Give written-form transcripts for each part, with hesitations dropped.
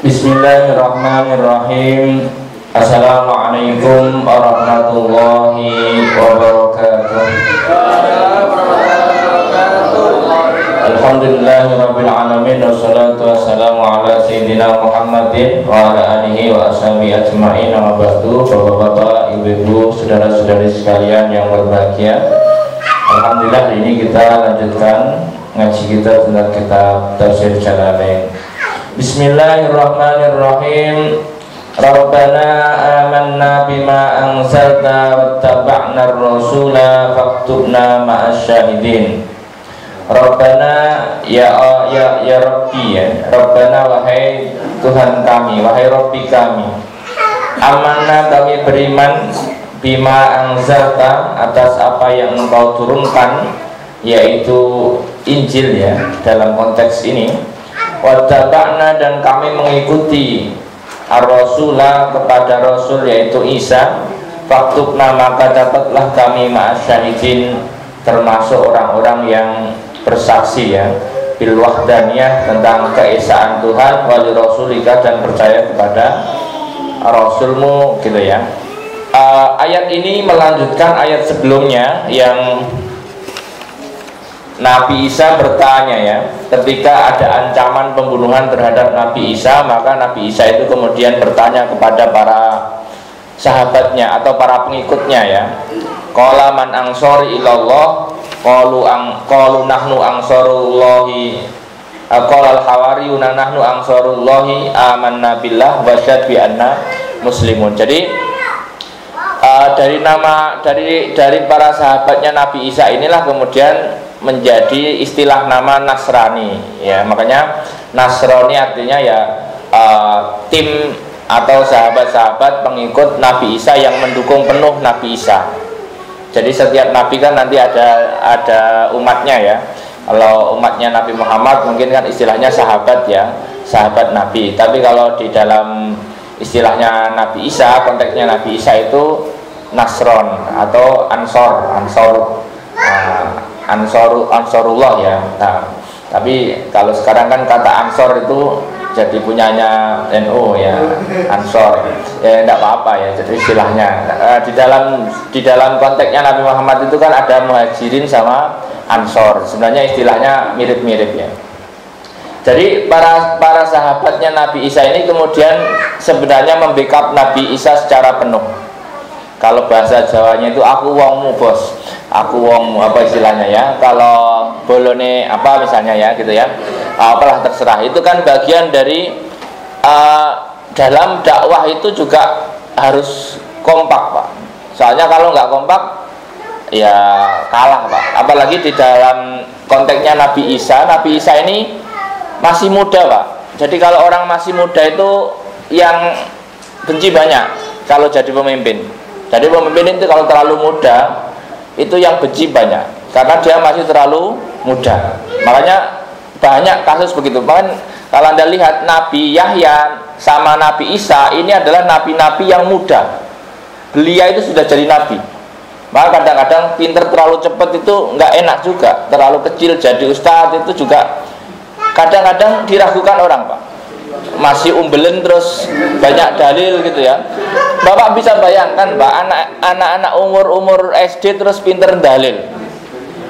Bismillahirrahmanirrahim. Assalamualaikum warahmatullahi wabarakatuh. Alhamdulillahirabbil alamin wassalatu wassalamu ala sayyidina Muhammadin wa ala alihi wa ashabihi ajma'in. Wa ba'du. Bapak-bapak, ibu-ibu, saudara-saudari sekalian yang berbahagia, alhamdulillah hari ini kita lanjutkan ngaji kita tentang kitab Tafsir Jalalain. Bismillahirrahmanirrahim. Rabbana amanna bima anzalta wattaba'na ar-rasula faktubna ma'as syahidin. Rabbana ya Rabbi ya. Rabbana wahai Tuhan kami, wahai Rabbi kami. Amanna kami beriman bima anzalta atas apa yang engkau turunkan, yaitu Injil ya dalam konteks ini. Wattaba'na dan kami mengikuti ar-rasula kepada Rasul yaitu Isa. Faktubna maka dapatlah kami ma'asyahidin termasuk orang-orang yang bersaksi ya bil wahdaniyah tentang keesaan Tuhan wali rasulika dan percaya kepada Rasulmu gitu ya. Ayat ini melanjutkan ayat sebelumnya yang Nabi Isa bertanya ya, ketika ada ancaman pembunuhan terhadap Nabi Isa, maka Nabi Isa itu kemudian bertanya kepada para sahabatnya atau para pengikutnya ya. Qala man ansori ilallah, qalu nahnu ansarullahi. Qala al-hawariyuna nahnu ansarullahi amanna billah wa syahid bi anna muslimun. Jadi dari para sahabatnya Nabi Isa inilah kemudian menjadi istilah nama Nasrani ya. Makanya Nasrani artinya ya tim atau sahabat-sahabat pengikut Nabi Isa yang mendukung penuh Nabi Isa. Jadi setiap nabi kan nanti ada umatnya ya. Kalau umatnya Nabi Muhammad mungkin kan istilahnya sahabat ya, sahabat Nabi. Tapi kalau di dalam istilahnya Nabi Isa, konteksnya Nabi Isa itu Nasron atau Ansorullah ya. Nah, tapi kalau sekarang kan kata Ansor itu jadi punyanya NU ya, Ansor ya, tidak apa-apa ya, jadi istilahnya di dalam konteksnya Nabi Muhammad itu kan ada Muhajirin sama Ansor, sebenarnya istilahnya mirip-mirip ya. Jadi para sahabatnya Nabi Isa ini kemudian sebenarnya membackup Nabi Isa secara penuh. Kalau bahasa Jawanya itu aku wongmu bos, aku wongmu apa istilahnya ya. Kalau bolone apa misalnya ya gitu ya, apalah terserah. Itu kan bagian dari dalam dakwah itu juga harus kompak Pak. Soalnya kalau nggak kompak ya kalah Pak. Apalagi di dalam konteksnya Nabi Isa ini masih muda Pak. Jadi kalau orang masih muda itu yang benci banyak kalau jadi pemimpin. Jadi pemimpin itu kalau terlalu muda itu yang benci banyak karena dia masih terlalu muda. Makanya banyak kasus begitu. Bahkan kalau Anda lihat Nabi Yahya sama Nabi Isa ini adalah nabi-nabi yang muda. Beliau itu sudah jadi nabi. Maka kadang-kadang pinter terlalu cepat itu nggak enak juga. Terlalu kecil jadi ustadz itu juga kadang-kadang diragukan orang Pak. Masih umbelen terus banyak dalil gitu ya. Bapak bisa bayangkan Pak, anak-anak umur SD terus pinter dalil.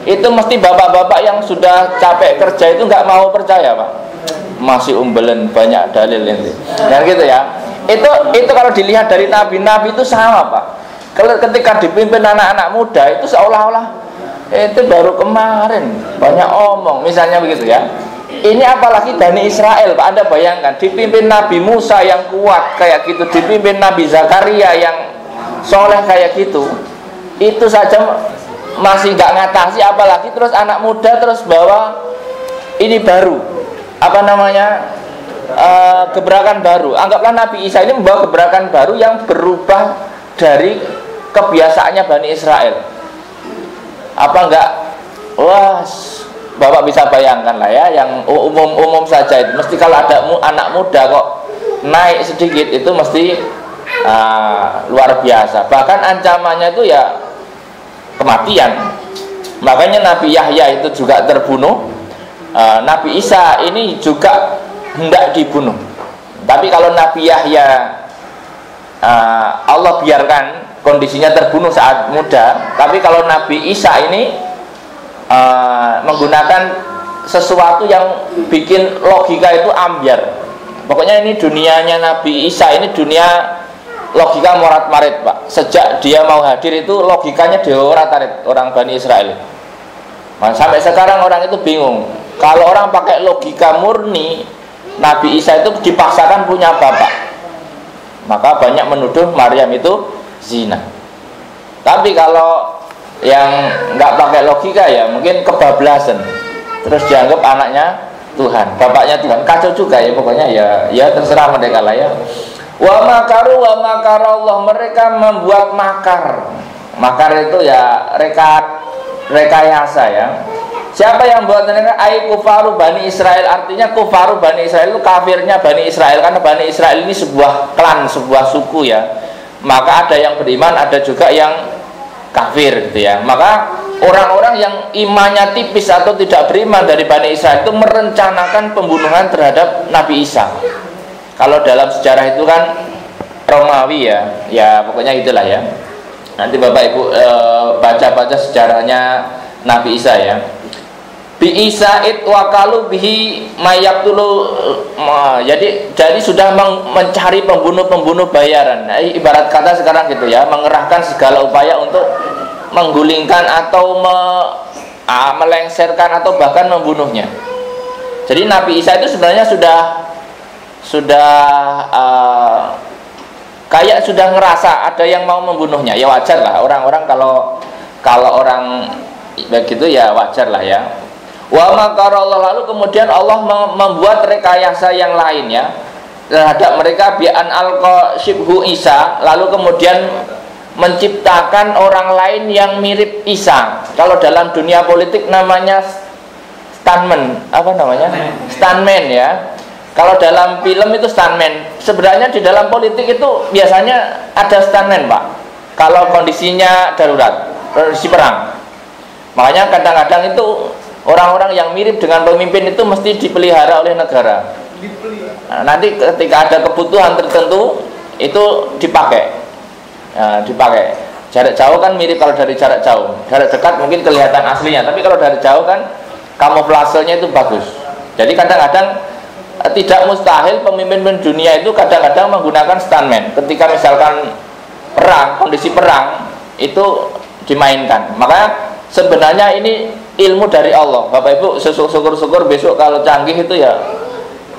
Itu mesti bapak-bapak yang sudah capek kerja itu nggak mau percaya Pak. Masih umbelen banyak dalil ini. Dan gitu ya. Itu kalau dilihat dari nabi-nabi itu sama Pak. Kalau ketika dipimpin anak-anak muda itu seolah-olah itu baru kemarin banyak omong misalnya begitu ya. Ini apalagi Bani Israel Pak, Anda bayangkan dipimpin Nabi Musa yang kuat kayak gitu, dipimpin Nabi Zakaria yang soleh kayak gitu, itu saja masih nggak ngatasi, apalagi terus anak muda terus bawa ini baru apa namanya gebrakan baru. Anggaplah Nabi Isa ini membawa gebrakan baru yang berubah dari kebiasaannya Bani Israel. Apa enggak? Wah, Bapak bisa bayangkan lah ya, yang umum saja itu mesti kalau ada anak muda kok naik sedikit itu mesti luar biasa. Bahkan ancamannya itu ya kematian. Makanya Nabi Yahya itu juga terbunuh. Nabi Isa ini juga hendak dibunuh, Tapi kalau Nabi Yahya Allah biarkan kondisinya terbunuh saat muda. Tapi kalau Nabi Isa ini menggunakan sesuatu yang bikin logika itu ambiar. Pokoknya ini dunianya Nabi Isa ini dunia logika morat-marit, Pak. Sejak dia mau hadir itu logikanya diorat-arit orang Bani Israel. Nah, sampai sekarang orang itu bingung. Kalau orang pakai logika murni, Nabi Isa itu dipaksakan punya bapak. Maka banyak menuduh Maryam itu zina. Tapi kalau yang nggak pakai logika ya mungkin kebablasan. Terus dianggap anaknya Tuhan, bapaknya Tuhan. Kacau juga ya pokoknya ya terserah mereka lah ya. Wa makaru wa makarallah, mereka membuat makar. Makar itu ya rekayasa ya. Siapa yang buat mereka? Ai kufaru Bani Israel, artinya kufaru Bani Israel itu kafirnya Bani Israel, karena Bani Israel ini sebuah klan, sebuah suku ya. Maka ada yang beriman, ada juga yang kafir gitu ya. Maka orang-orang yang imannya tipis atau tidak beriman dari Bani Israel itu merencanakan pembunuhan terhadap Nabi Isa. Kalau dalam sejarah itu kan Romawi ya pokoknya itulah ya. Nanti Bapak Ibu baca-baca sejarahnya Nabi Isa ya. Bi Isa it wakalu bihi mayaktulu, jadi sudah mencari pembunuh bayaran. Nah, ibarat kata sekarang gitu ya, mengerahkan segala upaya untuk menggulingkan atau melengsarkan atau bahkan membunuhnya. Jadi Nabi Isa itu sebenarnya sudah kayak sudah ngerasa ada yang mau membunuhnya. Ya wajar lah orang-orang kalau orang begitu ya wajar lah ya. Wa makarallah, lalu kemudian Allah membuat rekayasa yang lain ya terhadap mereka, bi'an alqa syibhu Isa, lalu kemudian menciptakan orang lain yang mirip Isa. Kalau dalam dunia politik namanya stuntman, apa namanya? Stuntman ya. Kalau dalam film itu stuntman. Sebenarnya di dalam politik itu biasanya ada stuntman, Pak. Kalau kondisinya darurat, kondisi perang. Makanya kadang-kadang itu orang-orang yang mirip dengan pemimpin itu mesti dipelihara oleh negara. Nah, nanti ketika ada kebutuhan tertentu itu dipakai. Nah, dipakai. Jarak jauh kan mirip kalau dari jarak jauh. Jarak dekat mungkin kelihatan aslinya, tapi kalau dari jauh kan kamuflasenya itu bagus. Jadi kadang-kadang tidak mustahil pemimpin dunia itu kadang-kadang menggunakan stuntman. Ketika misalkan perang, kondisi perang itu dimainkan. Maka sebenarnya ini ilmu dari Allah. Bapak Ibu syukur-syukur besok kalau canggih itu ya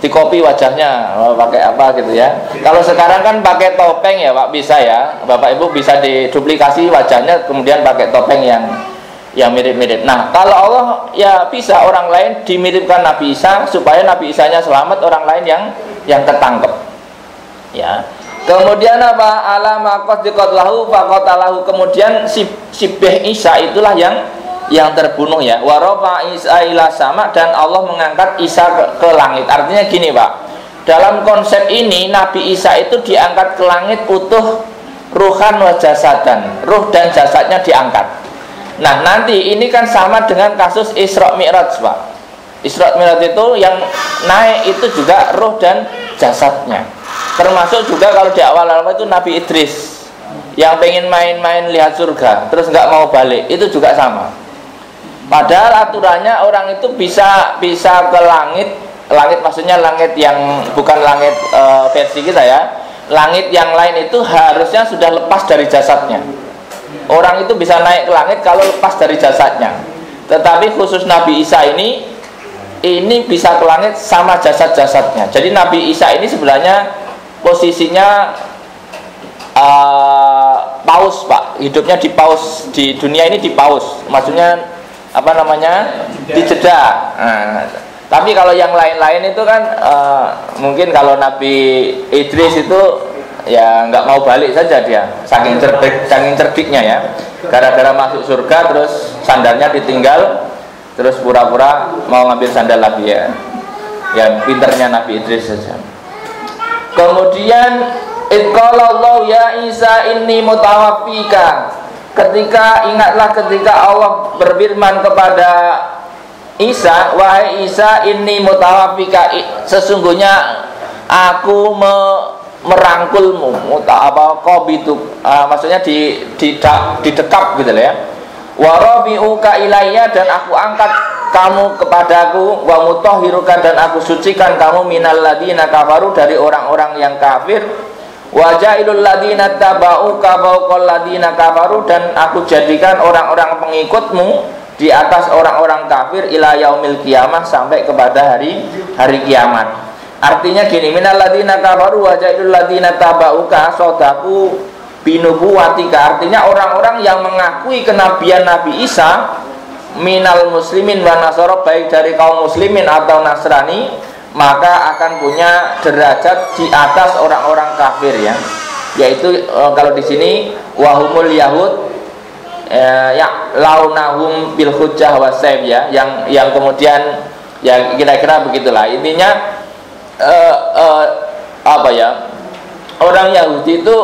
dikopi wajahnya pakai apa gitu ya. Kalau sekarang kan pakai topeng ya Pak, bisa ya. Bapak Ibu bisa diduplikasi wajahnya kemudian pakai topeng yang mirip-mirip. Nah, kalau Allah ya bisa orang lain dimiripkan Nabi Isa supaya Nabi Isanya selamat, orang lain yang ketangkep. Ya. Kemudian apa? Alama qaddiqallahu faqatalahu, kemudian si Beh Isa itulah yang terbunuh ya. Wa rafa Isa ila sama, dan Allah mengangkat Isa ke langit. Artinya gini, Pak. Dalam konsep ini Nabi Isa itu diangkat ke langit utuh ruhan wa jasadan. Ruh dan jasadnya diangkat. Nah, nanti ini kan sama dengan kasus Isra Mi'raj, Pak. Isra Mi'raj itu yang naik itu juga ruh dan jasadnya. Termasuk juga kalau di awal-awal itu Nabi Idris yang pengen main-main lihat surga terus nggak mau balik, itu juga sama. Padahal aturannya orang itu bisa ke langit maksudnya langit yang bukan langit versi kita ya. Langit yang lain itu harusnya sudah lepas dari jasadnya. Orang itu bisa naik ke langit kalau lepas dari jasadnya. Tetapi khusus Nabi Isa ini bisa ke langit sama jasad-jasadnya. Jadi Nabi Isa ini sebenarnya posisinya paus, Pak. Hidupnya di paus, di dunia ini di paus. Maksudnya apa namanya? Di jeda. Nah, tapi kalau yang lain-lain itu kan mungkin kalau Nabi Idris itu ya nggak mau balik saja dia, saking cerdiknya ya. Gara-gara masuk surga terus sandalnya ditinggal, terus pura-pura mau ngambil sandal lagi ya. Ya pinternya Nabi Idris saja. Kemudian Iqalallahu ya Isa inni mutawaffika. Ingatlah ketika Allah berfirman kepada Isa, wahai Isa inni mutawaffika, sesungguhnya aku merangkulmu, apa qabitu, maksudnya didekap gitu ya. Wa rabi'uka ilayya, dan aku angkat kamu kepadaku, wa mutahhiruka, dan aku sucikan kamu minal ladina kafaru, dari orang-orang yang kafir, wa ja'ilul ladina tabauka fawqal ladina kafaru, dan aku jadikan orang-orang pengikutmu di atas orang-orang kafir ila yaumil qiyamah, sampai kepada hari kiamat. Artinya gini, minal ladina kafaru wa ja'ilul ladina tabauka sadaku binubuwatika, artinya orang-orang yang mengakui kenabian Nabi Isa minal muslimin wa nasara, baik dari kaum muslimin atau Nasrani, maka akan punya derajat di atas orang-orang kafir ya. Yaitu kalau di sini wahumul yahud ya launahum bil hujjah wasayf ya, yang kemudian ya kira-kira begitulah intinya. Apa ya, orang Yahudi itu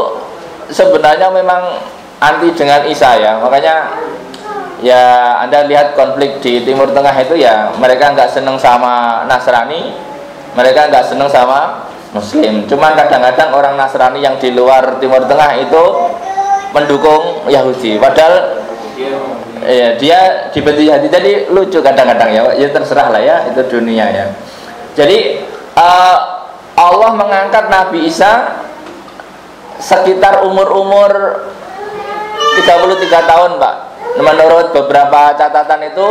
sebenarnya memang anti dengan Isa ya, makanya ya Anda lihat konflik di Timur Tengah itu ya, mereka nggak seneng sama Nasrani, mereka nggak seneng sama Muslim. Cuman kadang-kadang orang Nasrani yang di luar Timur Tengah itu mendukung Yahudi, padahal ya dia dibenci Yahudi. Jadi lucu kadang-kadang ya, ya terserah lah ya, itu dunia ya. Jadi Allah mengangkat Nabi Isa sekitar umur 33 tahun Pak. Menurut beberapa catatan itu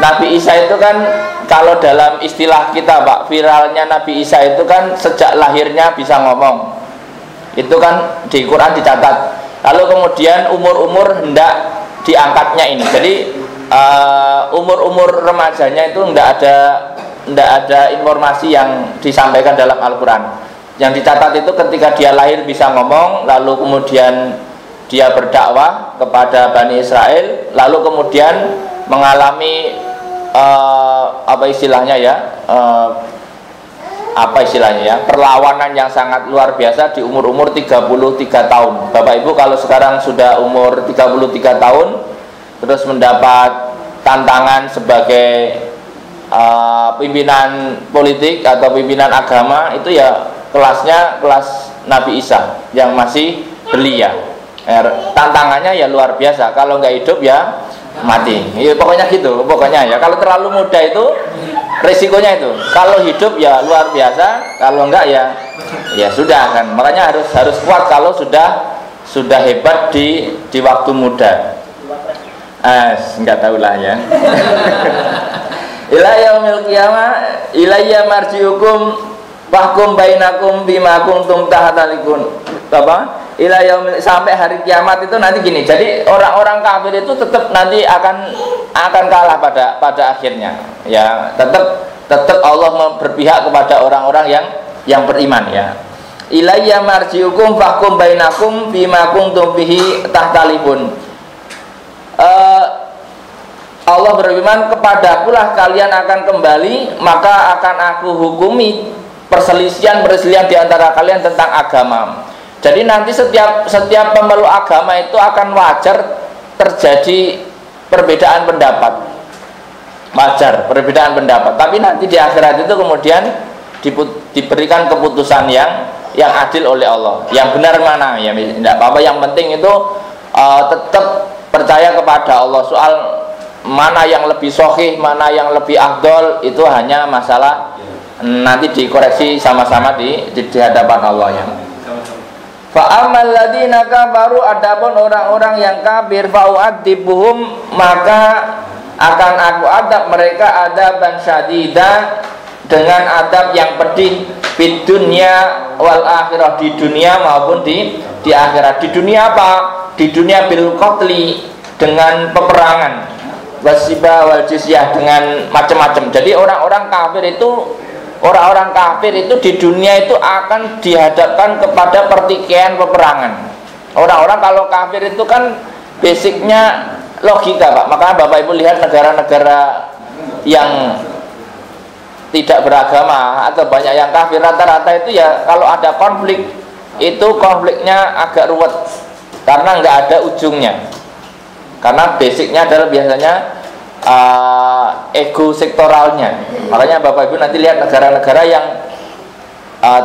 Nabi Isa itu kan, kalau dalam istilah kita Pak, viralnya Nabi Isa itu kan sejak lahirnya bisa ngomong. Itu kan di Quran dicatat. Lalu kemudian umur-umur hendak diangkatnya ini. Jadi umur-umur remajanya itu tidak ada informasi yang disampaikan dalam Al-Quran. Yang dicatat itu ketika dia lahir bisa ngomong, lalu kemudian dia berdakwah kepada Bani Israel, lalu kemudian mengalami apa istilahnya ya, perlawanan yang sangat luar biasa di umur-umur 33 tahun. Bapak Ibu kalau sekarang sudah umur 33 tahun terus mendapat tantangan sebagai pimpinan politik atau pimpinan agama, itu ya kelasnya kelas Nabi Isa yang masih belia. Tantangannya ya luar biasa, kalau nggak hidup ya mati ya, pokoknya gitu pokoknya ya. Kalau terlalu muda itu resikonya itu, kalau hidup ya luar biasa, kalau enggak ya sudah kan. Makanya harus kuat kalau sudah hebat di waktu muda. Enggak tahu lah ya. Ila yaumil qiyamah ilayya marji'ukum fahkum bainakum bima kuntum tahtalikun. Apa? Ila yaumil, sampai hari kiamat itu nanti gini. Jadi orang-orang kafir itu tetap nanti akan kalah pada akhirnya. Ya, tetap Allah berpihak kepada orang-orang yang beriman ya. Ilayya marji'ukum fahkum bainakum bima kuntum bihi tahtalikun. Allah berfirman, kepadakulah kalian akan kembali, maka akan aku hukumi perselisihan di antara kalian tentang agama. Jadi nanti setiap pemeluk agama itu akan wajar terjadi perbedaan pendapat. Wajar perbedaan pendapat, tapi nanti di akhirat itu kemudian diberikan keputusan yang adil oleh Allah. Yang benar mana ya, tidak apa-apa, yang penting itu tetap percaya kepada Allah. Soal mana yang lebih sahih, mana yang lebih afdol, itu hanya masalah nanti dikoreksi sama-sama di hadapan Allah ya. Fa amal ladina kafaru, adapun orang-orang yang kafir, fa u'adzibuhum, maka akan aku adab mereka adaban syadida, dengan adab yang pedih, di dunia wal akhirah, di dunia maupun di akhirat. Di dunia apa? Di dunia bil qatli, dengan peperangan, wasiba wal jizyah, dengan macam-macam. Jadi orang-orang kafir itu di dunia itu akan dihadapkan kepada pertikaian peperangan. Orang-orang kalau kafir itu kan basicnya logika Pak. Maka Bapak Ibu lihat negara-negara yang tidak beragama atau banyak yang kafir, rata-rata itu ya kalau ada konflik itu konfliknya agak ruwet karena nggak ada ujungnya. Karena basicnya adalah biasanya ego sektoralnya. Makanya Bapak Ibu nanti lihat negara-negara yang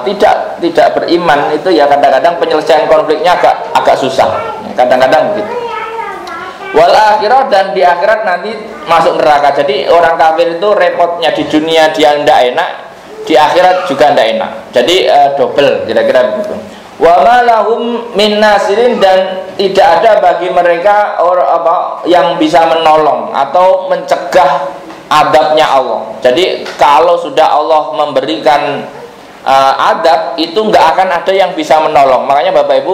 tidak beriman itu ya kadang-kadang penyelesaian konfliknya agak susah, kadang-kadang begitu. Wal akhirah, dan di akhirat nanti masuk neraka. Jadi orang kafir itu repotnya di dunia dia tidak enak, di akhirat juga tidak enak. Jadi double kira-kira begitu. Wa ma lahum min nasirin, dan tidak ada bagi mereka yang bisa menolong atau mencegah adabnya Allah. Jadi kalau sudah Allah memberikan adab itu nggak akan ada yang bisa menolong. Makanya Bapak Ibu,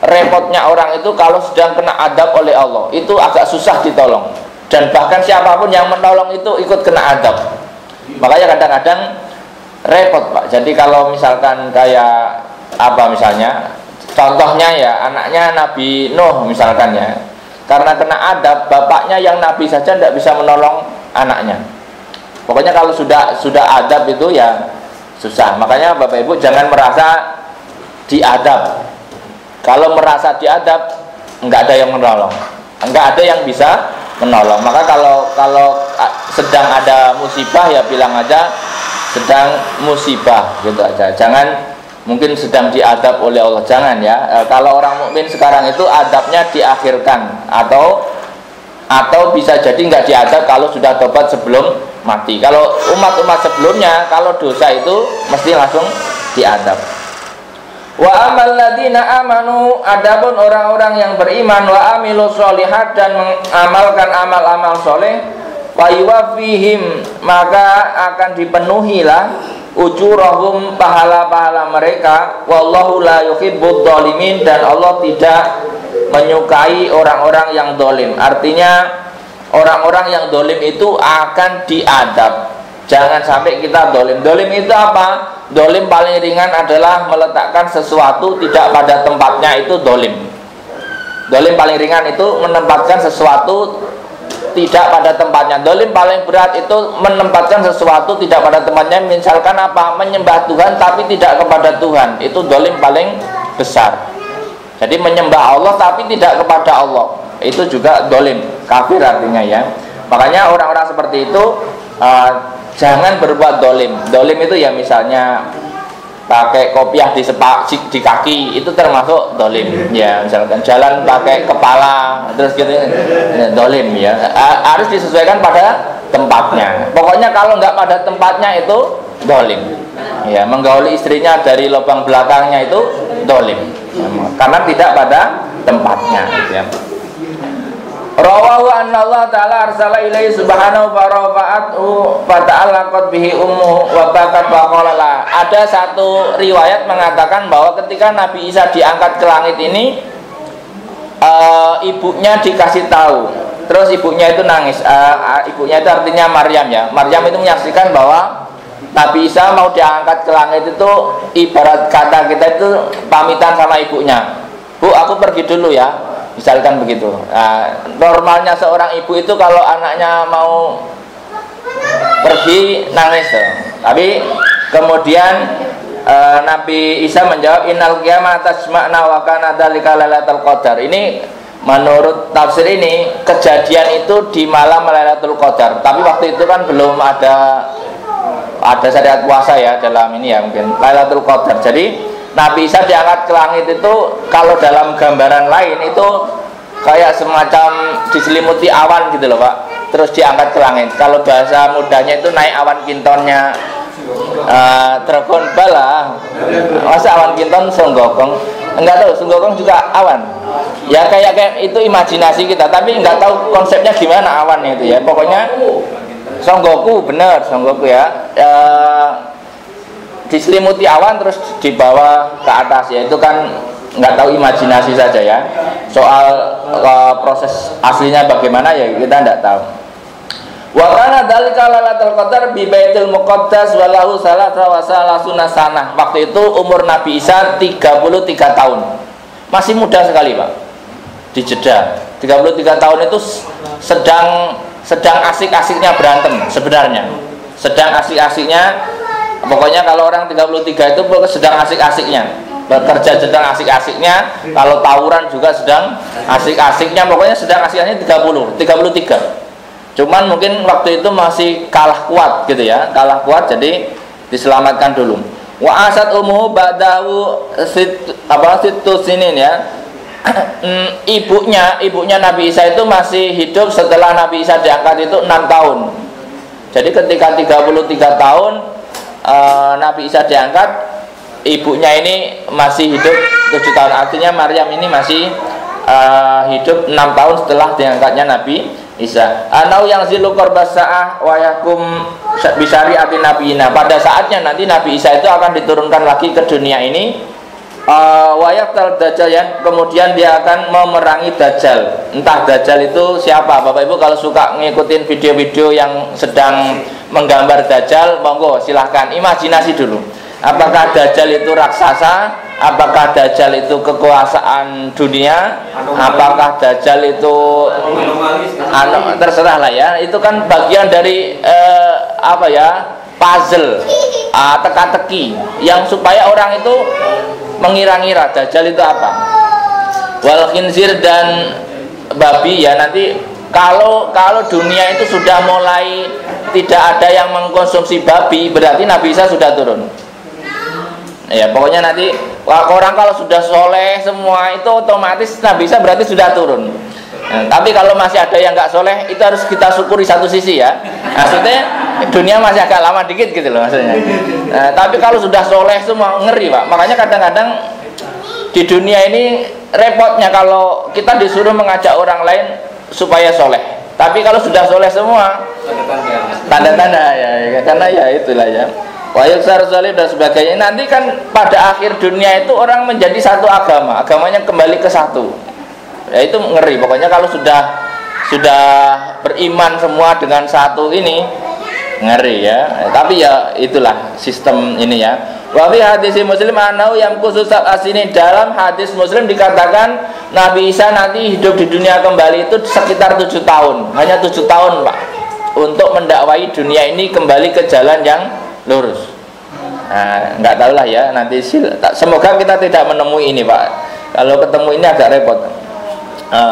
repotnya orang itu kalau sedang kena adab oleh Allah itu agak susah ditolong, dan bahkan siapapun yang menolong itu ikut kena adab. Makanya kadang-kadang repot Pak. Jadi kalau misalkan kayak misalnya contohnya ya anaknya Nabi Nuh misalkan ya, karena kena adab bapaknya yang Nabi saja tidak bisa menolong anaknya. Pokoknya kalau sudah adab itu ya susah. Makanya Bapak Ibu jangan merasa diadab. Kalau merasa diadab, enggak ada yang menolong, enggak ada yang bisa menolong. Maka kalau sedang ada musibah ya bilang aja sedang musibah gitu aja. Jangan mungkin sedang diadab oleh Allah, jangan ya. Kalau orang mukmin sekarang itu adabnya diakhirkan atau bisa jadi enggak diadab kalau sudah tobat sebelum mati. Kalau umat-umat sebelumnya kalau dosa itu mesti langsung diadab. Wa amal ladina amanu, adapun orang-orang yang beriman, wa amilu sholihat, dan mengamalkan amal-amal soleh, wa yuwafihim, maka akan dipenuhilah ujurahum, pahala-pahala mereka, wallahu la yuhibbud dhalimin, dan Allah tidak menyukai orang-orang yang dolim. Artinya orang-orang yang dolim itu akan diadab. Jangan sampai kita dolim. Dolim itu apa? Dolim paling ringan adalah meletakkan sesuatu tidak pada tempatnya, itu dolim. Dolim paling ringan itu menempatkan sesuatu tidak pada tempatnya. Dolim paling berat itu menempatkan sesuatu tidak pada tempatnya. Misalkan apa? Menyembah Tuhan tapi tidak kepada Tuhan. Itu dolim paling besar. Jadi menyembah Allah tapi tidak kepada Allah, itu juga dolim, kafir artinya ya. Makanya orang-orang seperti itu jangan berbuat dolim. Dolim itu ya misalnya pakai kopiah di kaki, itu termasuk dolim ya. Misalkan jalan pakai kepala terus gitu, dolim ya. Harus disesuaikan pada tempatnya. Pokoknya kalau nggak pada tempatnya itu dolim ya. Menggauli istrinya dari lubang belakangnya itu dolim ya, karena tidak pada tempatnya ya. Rawahu anna Allah ta'ala arsala ilaihi subhanahu wa rafa'athu fa ta'allaqat bihi ummuhu wa bakat wa qala. Ada satu riwayat mengatakan bahwa ketika Nabi Isa diangkat ke langit ini, ibunya dikasih tahu. Terus ibunya itu nangis. Ibunya itu artinya Maryam ya. Maryam itu menyaksikan bahwa Nabi Isa mau diangkat ke langit itu ibarat kata kita itu pamitan sama ibunya. Bu, aku pergi dulu ya. Misalkan begitu. Normalnya seorang ibu itu kalau anaknya mau pergi nangis. Tapi kemudian Nabi Isa menjawab, innal qiyamata tasma'na wa kana dzalika lailatul qadar. Ini menurut tafsir ini kejadian itu di malam Lailatul Qadar. Tapi waktu itu kan belum ada syariat puasa ya dalam ini ya, mungkin Lailatul Qadar. Jadi Nabi Isa diangkat ke langit itu kalau dalam gambaran lain itu kayak semacam diselimuti awan gitu loh Pak, terus diangkat ke langit. Kalau bahasa mudanya itu naik awan kintonnya telepon bala. Masa awan kinton songgokong? Enggak tahu, songgokong juga awan ya, kayak itu imajinasi kita, tapi enggak tahu konsepnya gimana awannya itu ya. Pokoknya songgoku, bener songgoku ya, diselimuti awan terus dibawa ke atas ya. Itu kan nggak tahu, imajinasi saja ya. Soal proses aslinya bagaimana ya kita nggak tahu. Wa kana dzalika lailatul qadar bi Baitul Muqaddas wa lahu salasa wa salasuna sanah. Waktu itu umur Nabi Isa 33 tahun. Masih muda sekali, Pak. Di Jeddah. 33 tahun itu sedang asik-asiknya berantem sebenarnya. Sedang asik-asiknya. Pokoknya kalau orang 33 itu sedang asik-asiknya. Bekerja sedang asik-asiknya, kalau tawuran juga sedang asik-asiknya. Pokoknya sedang asik-asiknya 33. Cuman mungkin waktu itu masih kalah kuat gitu ya, kalah kuat, jadi diselamatkan dulu. Wa asad umuhu ba'dahu situ sinin ya. Ibunya Nabi Isa itu masih hidup setelah Nabi Isa diangkat itu 6 tahun. Jadi ketika 33 tahun Nabi Isa diangkat, ibunya ini masih hidup 7 tahun. Artinya Maryam ini masih hidup 6 tahun setelah diangkatnya Nabi Isa. Anau yang zilu korbas sa'ah wa yakum bisyari'ati nabiyina. Pada saatnya nanti Nabi Isa itu akan diturunkan lagi ke dunia ini. Wayaktal dajjal, yang kemudian dia akan memerangi dajjal. Entah dajjal itu siapa. Bapak Ibu kalau suka ngikutin video-video yang sedang menggambar dajjal, monggo silahkan imajinasi dulu. Apakah dajjal itu raksasa? Apakah dajjal itu kekuasaan dunia? Apakah dajjal itu terserah lah ya. Itu kan bagian dari puzzle, teka-teki yang supaya orang itu mengira-ngira dajjal itu apa. Wal khinzir dan babi ya, nanti kalau dunia itu sudah mulai tidak ada yang mengkonsumsi babi, berarti Nabi Isa sudah turun. Ya pokoknya nanti orang kalau sudah soleh semua itu otomatis Nabi Isa berarti sudah turun. Nah, tapi kalau masih ada yang nggak soleh, itu harus kita syukuri satu sisi ya. Maksudnya dunia masih agak lama dikit gitu loh maksudnya. Nah, tapi kalau sudah soleh semua ngeri Pak. Makanya kadang-kadang di dunia ini repotnya kalau kita disuruh mengajak orang lain supaya soleh. Tapi kalau sudah soleh semua, tanda-tanda ya, karena ya itulah ya. Wayuksar soleh dan sebagainya. Nanti kan pada akhir dunia itu orang menjadi satu agama, agamanya kembali ke satu. Ya itu ngeri. Pokoknya kalau sudah beriman semua dengan satu ini ngeri ya. Tapi ya itulah sistem ini ya. Wa fi hadis Muslim anau yang khusus asini, dalam hadis Muslim dikatakan Nabi Isa nanti hidup di dunia kembali itu sekitar 7 tahun. Hanya 7 tahun Pak, untuk mendakwai dunia ini kembali ke jalan yang lurus. Nah, nggak tahu lah ya nanti semoga kita tidak menemui ini Pak. Kalau ketemu ini agak repot.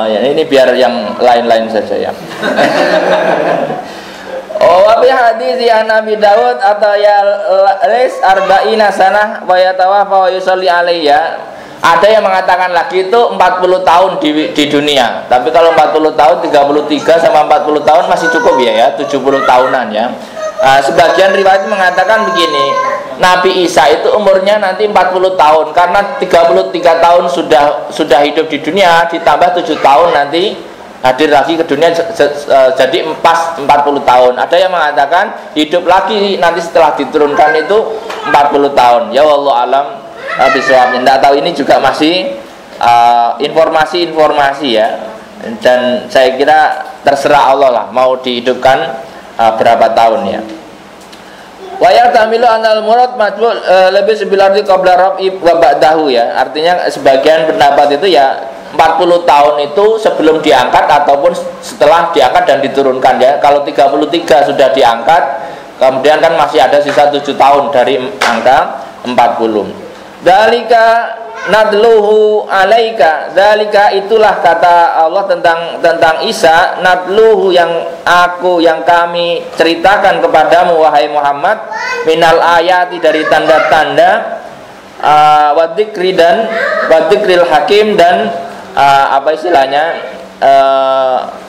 Ya, ini biar yang lain-lain saja ya. Wa bi hadis ya Nabi Daud atau ya lis arba'ina sanah wa yatawafa wa yusalli alayya. Ada yang mengatakan lagi itu 40 tahun di dunia. Tapi kalau 40 tahun 33 sama 40 tahun masih cukup ya 70 tahunan ya. Sebagian riwayat mengatakan begini, Nabi Isa itu umurnya nanti 40 tahun karena 33 tahun sudah hidup di dunia, ditambah 7 tahun nanti hadir lagi ke dunia, jadi pas 40 tahun. Ada yang mengatakan hidup lagi nanti setelah diturunkan itu 40 tahun. Ya wallahu alam bisawab. Tidak tahu, ini juga masih informasi-informasi ya. Dan saya kira terserah Allah lah mau dihidupkan berapa tahun ya. Wa ya'tamilu anal murad majmul lebih sebilarti qabla rab'i wa ba'dahu ya. Artinya sebagian pendapat itu ya 40 tahun itu sebelum diangkat ataupun setelah diangkat dan diturunkan ya. Kalau 33 sudah diangkat, kemudian kan masih ada sisa 7 tahun dari angka 40. Dalika nadluhu alaika. Dalika itulah kata Allah tentang Isa, nadluhu yang kami ceritakan kepadamu wahai Muhammad, minal ayati dari tanda-tanda, wadzikri dan wadzikril hakim, dan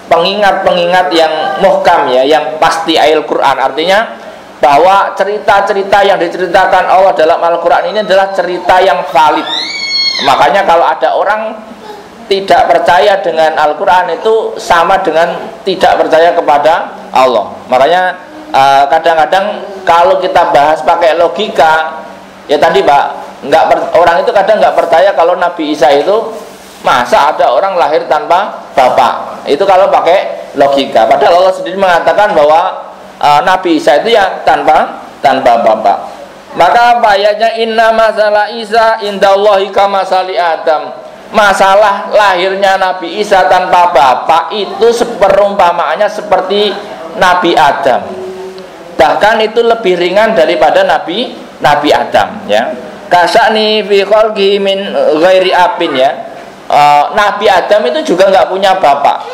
pengingat-pengingat yang muhkam ya, yang pasti ayat Quran. Artinya bahwa cerita-cerita yang diceritakan Allah dalam Al-Quran ini adalah cerita yang valid. Makanya kalau ada orang tidak percaya dengan Al-Quran itu sama dengan tidak percaya kepada Allah. Makanya kadang-kadang kalau kita bahas pakai logika, ya tadi Pak, orang itu kadang nggak percaya kalau Nabi Isa itu, masa ada orang lahir tanpa bapak. Itu kalau pakai logika. Padahal Allah sendiri mengatakan bahwa Nabi Isa itu ya tanpa bapak. Maka apa ayatnya, inna masalah Isa indallahi kamasali Adam. Masalah lahirnya Nabi Isa tanpa bapak itu perumpamaannya seperti Nabi Adam. Bahkan itu lebih ringan daripada Nabi Adam ya. Kasani fi khalqi min ghairi abin ya. Nabi Adam itu juga nggak punya bapak.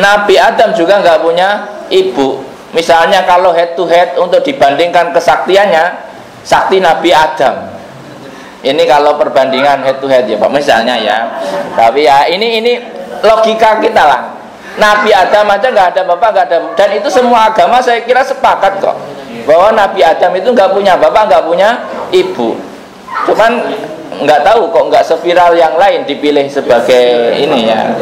Nabi Adam juga nggak punya ibu. Misalnya kalau head to head untuk dibandingkan kesaktiannya, sakti Nabi Adam. Ini kalau perbandingan head to head ya Pak, misalnya ya. Tapi ya ini logika kita lah. Nabi Adam aja nggak ada bapak, nggak ada, dan itu semua agama saya kira sepakat kok bahwa Nabi Adam itu nggak punya bapak, nggak punya ibu. Cuman nggak tahu kok nggak seviral yang lain dipilih sebagai ini ya.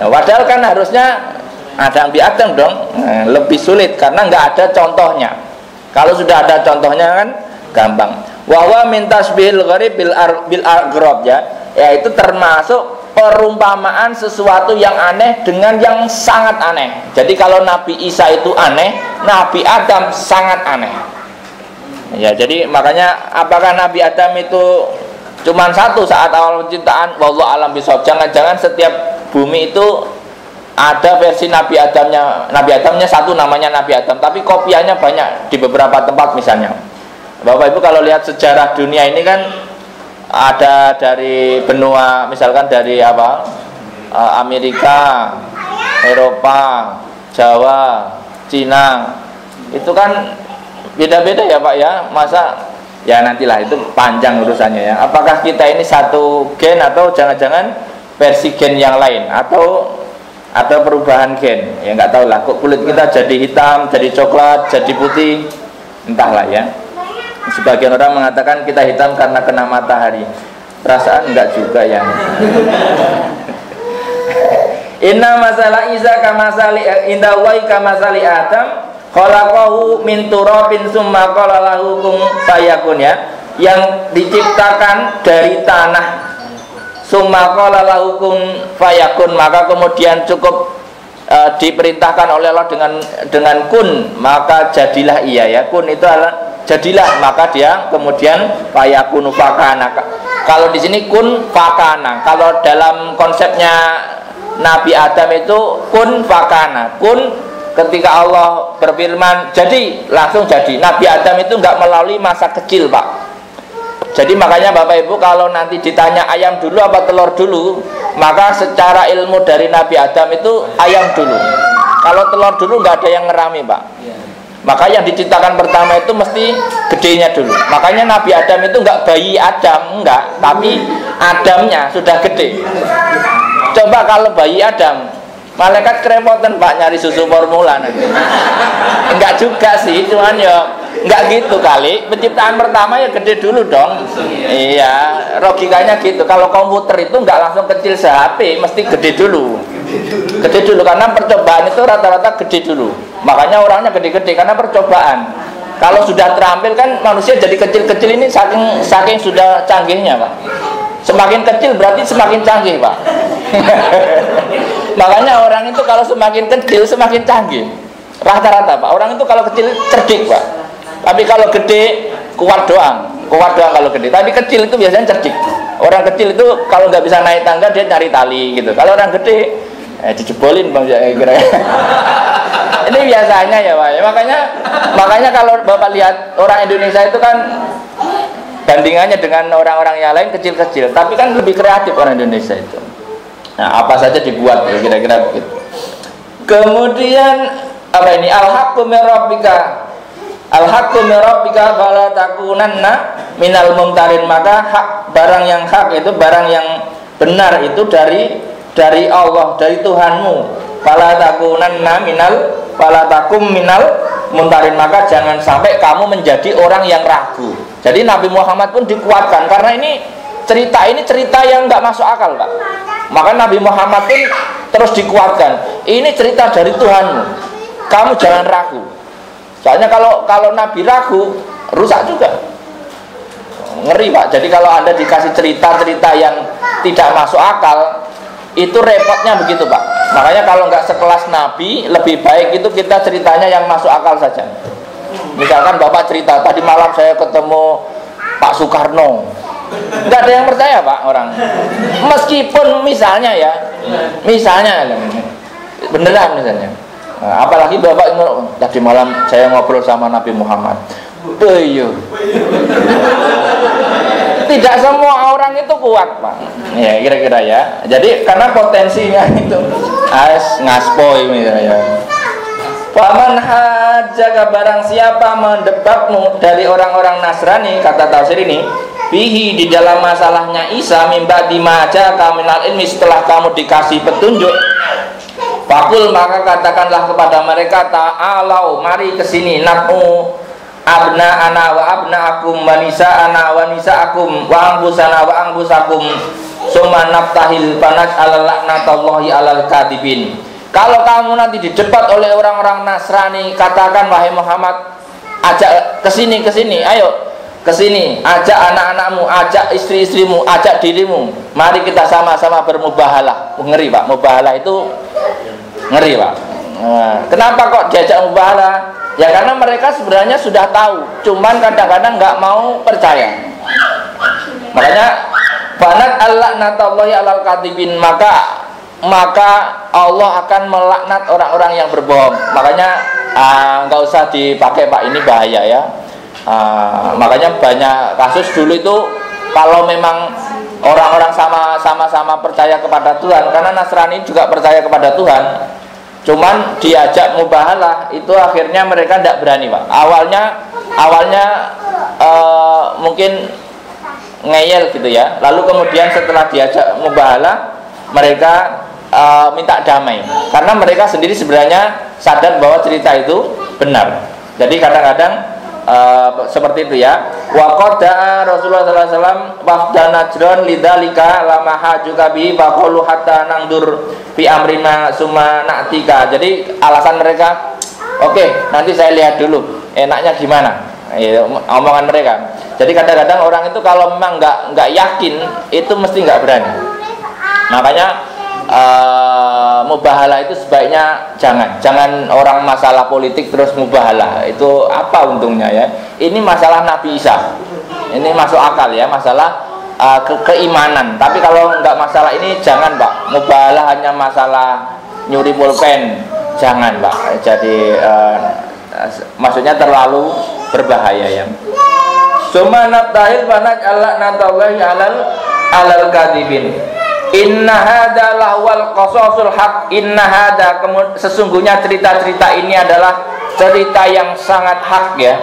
Padahal kan harusnya ada Nabi Adam dong. Lebih sulit karena nggak ada contohnya. Kalau sudah ada contohnya kan gampang. Wahwa min tasbihil gharib bil agrab ya, yaitu termasuk perumpamaan sesuatu yang aneh dengan yang sangat aneh. Jadi kalau Nabi Isa itu aneh, Nabi Adam sangat aneh. Ya, jadi makanya apakah Nabi Adam itu cuman satu saat awal penciptaan? Wallahu alam bisawab. Jangan-jangan setiap bumi itu ada versi Nabi Adamnya satu namanya Nabi Adam, tapi kopiannya banyak di beberapa tempat misalnya. Bapak Ibu kalau lihat sejarah dunia ini kan ada dari benua, misalkan dari Amerika, Eropa, Jawa, Cina, itu kan beda-beda ya Pak ya. Masa ya nantilah itu panjang urusannya ya. Apakah kita ini satu gen atau jangan-jangan versi gen yang lain atau perubahan gen? Ya nggak tahu lah. Kok kulit kita jadi hitam, jadi coklat, jadi putih, entahlah ya. Sebagian orang mengatakan kita hitam karena kena matahari. Perasaan enggak juga ya. Inna masalah Isa kamasali indawai kamasali Adam khalaqahu min turabin summa qala lahu kun fayakun ya. Yang diciptakan dari tanah summa qala lahu kun fayakun, maka kemudian cukup diperintahkan oleh Allah dengan kun, maka jadilah ia ya. Kun itu adalah jadilah, maka dia kemudian fayakunu fakana. Kalau di sini kun fakana. Kalau dalam konsepnya Nabi Adam itu kun fakana. Kun ketika Allah berfirman jadi, langsung jadi. Nabi Adam itu nggak melalui masa kecil Pak. Jadi makanya Bapak Ibu kalau nanti ditanya ayam dulu apa telur dulu, maka secara ilmu dari Nabi Adam itu ayam dulu. Kalau telur dulu nggak ada yang ngerami Pak. Maka yang diciptakan pertama itu mesti gedenya dulu. Makanya Nabi Adam itu nggak bayi Adam, enggak, tapi Adamnya sudah gede. Coba kalau bayi Adam, malaikat kerepotan Pak nyari susu formula nanti. Enggak juga sih, cuman ya enggak gitu kali. Penciptaan pertama ya gede dulu dong. Iya, logikanya gitu. Kalau komputer itu enggak langsung kecil se-HP, mesti gede dulu. Gede dulu karena percobaan itu rata-rata gede dulu. Makanya orangnya gede-gede karena percobaan. Kalau sudah terampil kan manusia jadi kecil-kecil ini saking sudah canggihnya Pak. Semakin kecil berarti semakin canggih Pak. Makanya orang itu kalau semakin kecil semakin canggih. Rata-rata Pak. Orang itu kalau kecil cerdik Pak. Tapi kalau gede kuat doang kalau gede. Tapi kecil itu biasanya cerdik. Orang kecil itu kalau nggak bisa naik tangga dia cari tali gitu. Kalau orang gede dijebolin Bang kira. Ini biasanya ya Pak. Makanya kalau Bapak lihat orang Indonesia itu kan bandingannya dengan orang-orang yang lain kecil-kecil, tapi kan lebih kreatif orang Indonesia itu. Nah, apa saja dibuat ya kira-kira begitu. Kemudian apa ini? Al-haqqu min rabbika. Al-haqqu min rabbika fala takunanna minal mumtarin. Maka barang yang hak itu barang yang benar itu dari Allah, dari Tuhanmu. Fala takum minal mumtarin. Maka jangan sampai kamu menjadi orang yang ragu. Jadi Nabi Muhammad pun dikuatkan karena ini cerita yang nggak masuk akal Pak. Maka Nabi Muhammad pun terus dikuatkan. Ini cerita dari Tuhanmu. Kamu jangan ragu. Soalnya kalau Nabi ragu rusak juga. Ngeri Pak. Jadi kalau Anda dikasih cerita-cerita yang tidak masuk akal, itu repotnya begitu Pak. Makanya kalau nggak sekelas Nabi, lebih baik itu kita ceritanya yang masuk akal saja. Misalkan Bapak cerita, tadi malam saya ketemu Pak Soekarno, nggak ada yang percaya Pak orang. Meskipun misalnya beneran misalnya. Nah, apalagi Bapak tadi malam saya ngobrol sama Nabi Muhammad. Tidak semua orang itu kuat Pak. Ya kira-kira ya. Jadi karena potensinya itu ngaspoi misalnya. Faman hajjaka, barang siapa mendebatmu dari orang-orang Nasrani, kata tafsir ini, bihi, di dalam masalahnya Isa, mimba dimaja kaminal ilmi, setelah kamu dikasih petunjuk, fakul, maka katakanlah kepada mereka, ta'alau, mari kesini, nab'u abna ana wa abna akum wa nisa ana wa nisa akum wa anggusana wa anggusakum summa naftahil fanaj ala laknatallahi alal kadibin. Kalau kamu nanti didebat oleh orang-orang Nasrani, katakan wahai Muhammad, ajak kesini, ayo kesini, ajak anak-anakmu, ajak istri-istrimu, ajak dirimu, mari kita sama-sama bermubahalah. Ngeri Pak, mubahalah itu ngeri Pak. Nah, kenapa kok diajak mubahalah? Ya karena mereka sebenarnya sudah tahu, cuman kadang-kadang nggak mau percaya. Makanya banat Allah natallahi alal kadibin, maka Allah akan melaknat orang-orang yang berbohong. Makanya nggak usah dipakai Pak, ini bahaya ya. Makanya banyak kasus dulu itu kalau memang orang-orang sama-sama percaya kepada Tuhan, karena Nasrani juga percaya kepada Tuhan, cuman diajak mubahalah itu akhirnya mereka tidak berani Pak. Awalnya mungkin ngeyel gitu ya, lalu kemudian setelah diajak mubahalah mereka minta damai, karena mereka sendiri sebenarnya sadar bahwa cerita itu benar. Jadi kadang-kadang seperti itu ya. Wa qada'a Rasulullah sallallahu alaihi wasallam wafda Najran lidzalika lamaha juga bi faqulu hatta nangdur fi amrina summa na'tika. Jadi alasan mereka, oke, nanti saya lihat dulu enaknya gimana. Omongan mereka. Jadi kadang-kadang orang itu kalau memang nggak yakin itu mesti nggak berani. Makanya mubahalah itu sebaiknya jangan orang masalah politik terus mubahalah, itu apa untungnya ya. Ini masalah Nabi Isa, ini masuk akal ya, masalah keimanan. Tapi kalau nggak masalah ini jangan Pak, mubahalah hanya masalah nyuri pulpen, jangan Pak. Jadi maksudnya terlalu berbahaya ya. Suma naftahil banat Allah natallahi alal kadibin. Inna hada lahwal qasasul haq. Inna hada, sesungguhnya cerita-cerita ini adalah cerita yang sangat hak ya.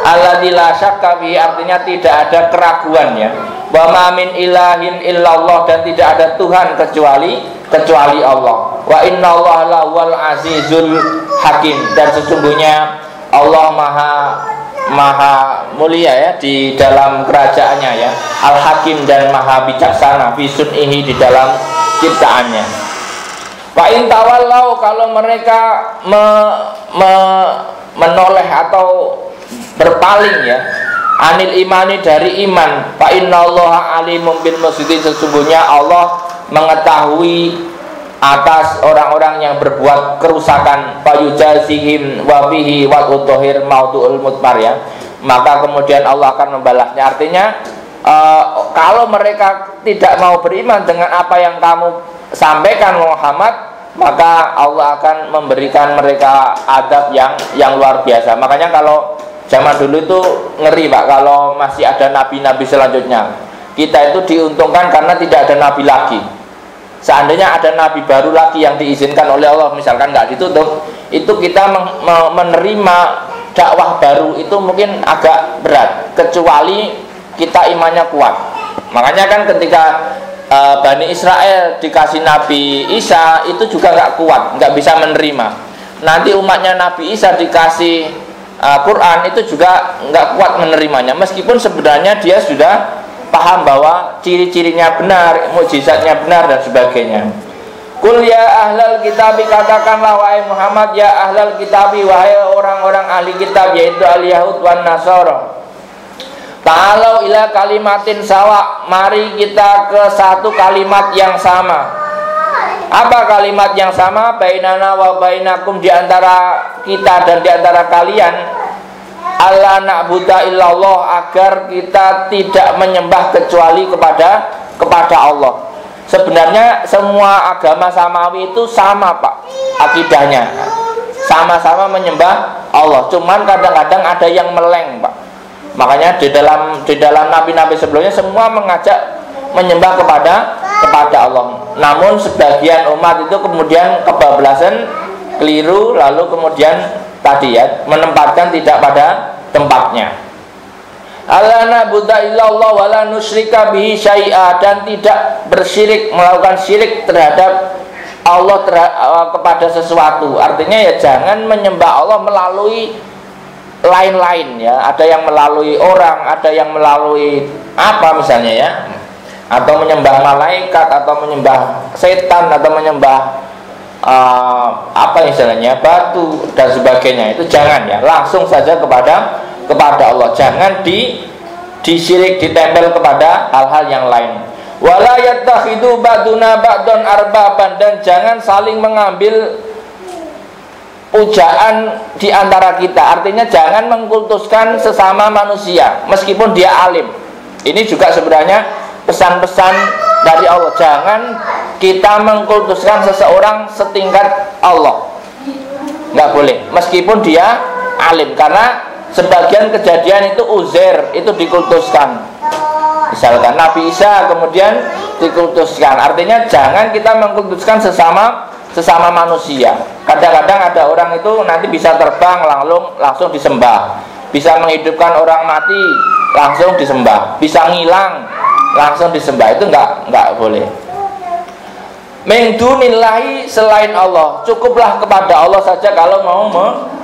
Alladzi la syakka fihi, artinya tidak ada keraguan ya. Wa ma min ilahin illallah, dan tidak ada Tuhan kecuali Allah. Wa innallaha lahwal azizul hakim, dan sesungguhnya Allah maha mulia ya di dalam kerajaannya ya, al-hakim, dan maha bijaksana fi sun'ihi, di dalam ciptaannya. Wa in tawallau, kalau mereka menoleh atau berpaling ya, anil imani, dari iman, fa innallaha alimun bil mufsidin, sesungguhnya Allah mengetahui atas orang-orang yang berbuat kerusakan. Fayujazihim wa bihi wal utohir maudu'ul mutmar ya, maka kemudian Allah akan membalasnya. Artinya kalau mereka tidak mau beriman dengan apa yang kamu sampaikan Muhammad, maka Allah akan memberikan mereka adab yang luar biasa. Makanya kalau zaman dulu itu ngeri Pak, kalau masih ada nabi-nabi selanjutnya, kita itu diuntungkan karena tidak ada nabi lagi. Seandainya ada nabi baru lagi yang diizinkan oleh Allah, misalkan nggak ditutup, itu kita menerima dakwah baru itu mungkin agak berat, kecuali kita imannya kuat. Makanya kan ketika Bani Israel dikasih Nabi Isa, itu juga nggak kuat, nggak bisa menerima. Nanti umatnya Nabi Isa dikasih Quran, itu juga nggak kuat menerimanya, meskipun sebenarnya dia sudah paham bahwa ciri-cirinya benar, mukjizatnya benar, dan sebagainya. Kul ya ahlal kitabi, katakanlah wahai Muhammad, ya ahlal kitabi, wahai orang-orang ahli kitab, yaitu al-Yahud wan Nasara, ta'alau ila kalimatin sawa, mari kita ke satu kalimat yang sama. Apa kalimat yang sama? Bainana wa bainakum, di antara kita dan di antara kalian, Allah na'budu illallah, agar kita tidak menyembah kecuali kepada Allah. Sebenarnya semua agama samawi itu sama Pak, akidahnya sama-sama menyembah Allah, cuman kadang-kadang ada yang meleng Pak. Makanya di dalam nabi-nabi sebelumnya semua mengajak menyembah kepada Allah. Namun sebagian umat itu kemudian kebablasan, keliru, lalu kemudian tadi ya menempatkan tidak pada tempatnya. Alla na'budu illallah wa la nusyrika bihi syai'a, dan tidak bersyirik, melakukan syirik terhadap Allah kepada sesuatu. Artinya ya jangan menyembah Allah melalui lain-lain ya. Ada yang melalui orang, ada yang melalui apa misalnya ya, atau menyembah malaikat, atau menyembah setan, atau menyembah apa istilahnya batu dan sebagainya. Itu jangan ya, langsung saja kepada Allah. Jangan disyirik, ditempel kepada hal-hal yang lain. Wala yattakhidu ba'duna ba'dun arbaban, dan jangan saling mengambil pujaan di antara kita. Artinya jangan mengkultuskan sesama manusia meskipun dia alim. Ini juga sebenarnya pesan-pesan dari Allah. Jangan kita mengkultuskan seseorang setingkat Allah, nggak boleh meskipun dia alim, karena sebagian kejadian itu Uzair itu dikultuskan. Misalkan Nabi Isa kemudian dikultuskan. Artinya jangan kita mengkultuskan sesama manusia. Kadang-kadang ada orang itu nanti bisa terbang langsung disembah, bisa menghidupkan orang mati langsung disembah, bisa ngilang langsung disembah. Itu enggak boleh. Min dunillahi, selain Allah, cukuplah kepada Allah saja kalau mau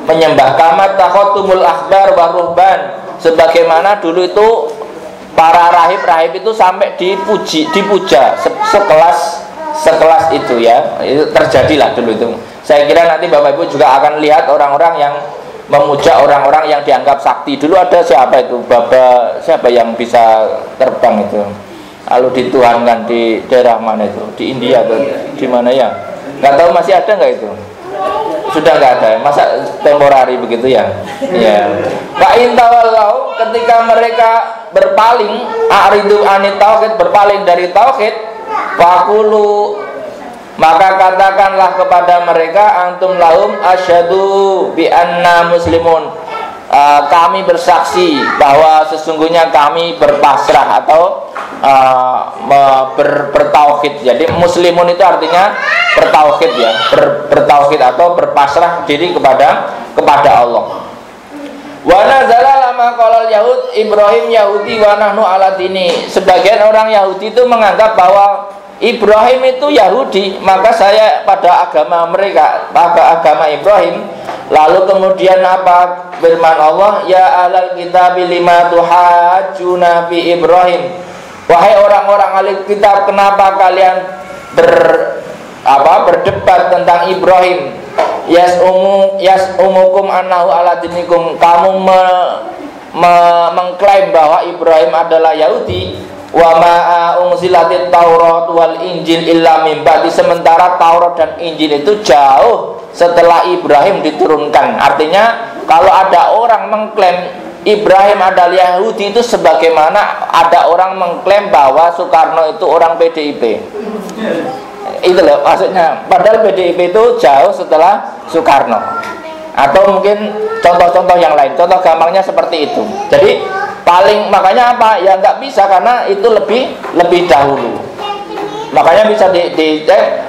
menyembah. Kama takhatumul akhbar wa ruhban, sebagaimana dulu itu para rahib itu sampai dipuja sekelas itu ya. Itu terjadilah dulu itu. Saya kira nanti Bapak Ibu juga akan lihat orang-orang yang memuja orang-orang yang dianggap sakti. Dulu ada siapa itu? Siapa yang bisa terbang itu? Lalu dituhankan di daerah mana itu? Di India atau di mana ya? Nggak tahu, masih ada nggak itu? Sudah nggak ada, masa temporari begitu ya? Ya. Fa in tawallau, ketika mereka berpaling, a'ridu anit tauhid, berpaling dari tauhid, faqulu, maka katakanlah kepada mereka, antum lahum asyhadu bi anna muslimun, kami bersaksi bahwa sesungguhnya kami berpasrah atau bertauhid. Jadi muslimun itu artinya bertauhid ya, bertauhid atau berpasrah diri kepada Allah. Wa nazala lama qalal yahud Ibrahim Yahudi wa nahnu ala dini. Sebagian orang Yahudi itu menganggap bahwa Ibrahim itu Yahudi, maka saya pada agama mereka, pada agama Ibrahim. Lalu kemudian apa firman Allah, ya ahlal kitab lima tuhajjuna fi Ibrahim, wahai orang-orang ahli kitab, kenapa kalian berdebat tentang Ibrahim? Yas'umukum annahu ala dinikum, kamu mengklaim bahwa Ibrahim adalah Yahudi. Wa ma unzilatit Taurat wal Injil illa min ba'di, sementara Taurat dan Injil itu jauh setelah Ibrahim diturunkan. Artinya kalau ada orang mengklaim Ibrahim adalah Yahudi, itu sebagaimana ada orang mengklaim bahwa Soekarno itu orang PDIP. Itu loh maksudnya. Padahal PDIP itu jauh setelah Soekarno. Atau mungkin contoh-contoh yang lain. Contoh gampangnya seperti itu. Jadi makanya apa? Ya nggak bisa, karena itu lebih dahulu. Makanya bisa dicek